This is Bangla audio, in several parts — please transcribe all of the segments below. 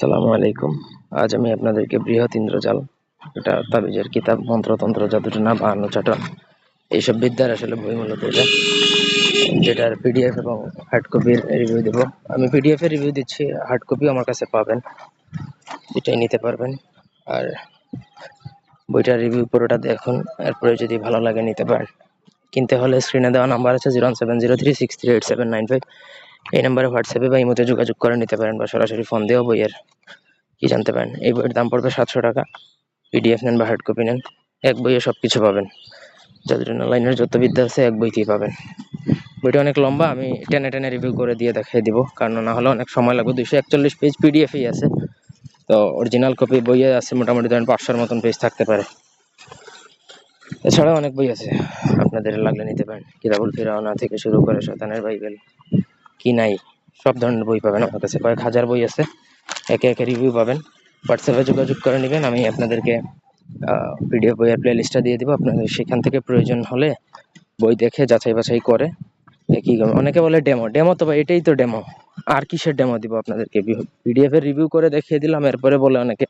আসসালামু আলাইকুম। আজ আমি আপনাদেরকে বৃহৎ ইন্দ্রজাল, এটা তাবিজের কিতাব, মন্ত্রতন্ত্র, জাদুটনা, বাহান্ন চাটন, এইসব বিদ্যার আসলে বই মূলত এটা, যেটার পিডিএফ এবং হার্ড কপির রিভিউ দেব। আমি পিডিএফ এর রিভিউ দিচ্ছি, হার্ড কপি আমার কাছে পাবেন, এটাই নিতে পারবেন। আর বইটার রিভিউ পুরোটা দেখুন, এরপরে যদি ভালো লাগে নিতে পারেন। কিনতে হলে স্ক্রিনে দেওয়া নাম্বার আছে 07036387995, এই নাম্বারে হোয়াটসঅ্যাপে বা ইমোতে যোগাযোগ করে নিতে পারেন, বা সরাসরি ফোন দিয়েও বইয়ের কি জানতে পারেন। এই বইয়ের দাম পড়বে 700 টাকা। পিডিএফ নেন বা হার্ড কপি নেন, এক বইয়ে সব কিছু পাবেন। জাদুটনা লাইনের যত বিদ্যা আছে এক বইতেই পাবেন। বইটা অনেক লম্বা, আমি টেনে টেনে রিভিউ করে দিয়ে দেখিয়ে দিব, কারণ না হলে অনেক সময় লাগবে। 241 পেজ পিডিএফই আছে, তো অরিজিনাল কপি বইয়ে আছে মোটামুটি ধরেন 500-র মতন পেজ থাকতে পারে। এছাড়াও অনেক বই আছে, আপনাদের লাগলে নিতে পারেন। কিতাবুল ফিরাওনা থেকে শুরু করে শয়তানের বাইবেল, কি নাই, সব ধরনের বই পাবেন আমার কাছে। কয়েক হাজার বই আছে, একে একে রিভিউ পাবেন। হোয়াটসঅ্যাপে যোগাযোগ করে নেবেন, আমি আপনাদেরকে পিডিএফ বইয়ের প্লে লিস্টটা দিয়ে দিব। আপনাদের সেখান থেকে প্রয়োজন হলে বই দেখে যাচাই বাছাই করে কি করবেন। অনেকে বলে ডেমো ডেমো, তো ভাই এটাই তো ডেমো, আর কিসের ডেমো দিব আপনাদেরকে? পিডিএফ এর রিভিউ করে দেখিয়ে দিলাম, এরপরে বলে অনেকে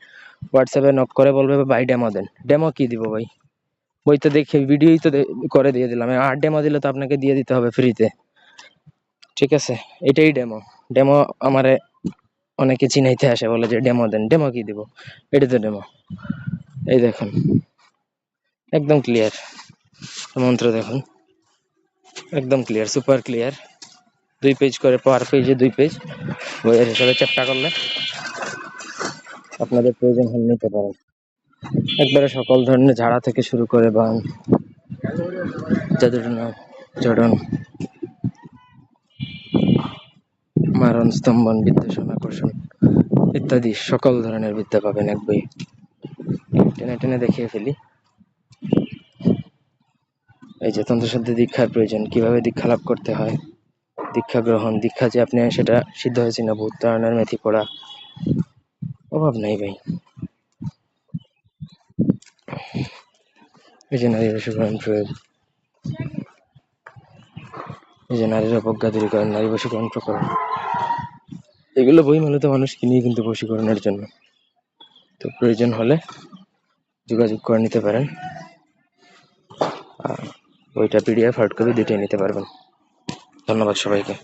হোয়াটসঅ্যাপে নক করে বলবে ভাই ডেমো দেন। ডেমো কি দিব ভাই? বই তো দেখে ভিডিওই তো করে দিয়ে দিলাম, আর ডেমো দিলে তো আপনাকে দিয়ে দিতে হবে ফ্রিতে। ঠিক আছে, এটাই ডেমো। ডেমো আমারে অনেকে চিনাইতে আসে, বলে যে ডেমো দেন। ডেমো কি দিব? এটা তো ডেমো। এই দেখুন, একদম ক্লিয়ার মন্ত্র, দেখুন একদম ক্লিয়ার, সুপার ক্লিয়ার। 2 পেজ করে, পার পেজে 2 পেজ, বইয়ের হিসাবে চ্যাপ্টা করলে আপনাদের প্রয়োজন হলে নিতে পারেন। একবারে সকল ধরনের ঝাড়া থেকে শুরু করে বান, জাদুটনা, জড়ন, মারণ, স্তম্ভন, বিদ্বেষণ, আকর্ষণ ইত্যাদি সকল ধরনের বিদ্যা পাবেন এক বই। টেনে টেনে দেখিয়ে ফেলি। এই যে তন্ত্রসাধ্যে দীক্ষার প্রয়োজন, কিভাবে দীক্ষা লাভ করতে হয়, দীক্ষা গ্রহণ, দীক্ষা যে আপনি সেটা সিদ্ধ হয়েছে না, ভূত তাড়ানোর মেথি পড়া, অভাব নাই ভাই। এই যে নারী বশীকরণ প্রয়োগ, এই যে নারীর অবজ্ঞা দূরীকরণ, নারী বশীকরণ প্রকরণ, এগুলো বই মূলত মানুষ কিনেই কিন্তু বশীকরণের জন্য। তো প্রয়োজন হলে যোগাযোগ করে নিতে পারেন। বইটা পিডিএফ হার্ড কপি দুটোই নিতে পারবেন। ধন্যবাদ সবাইকে।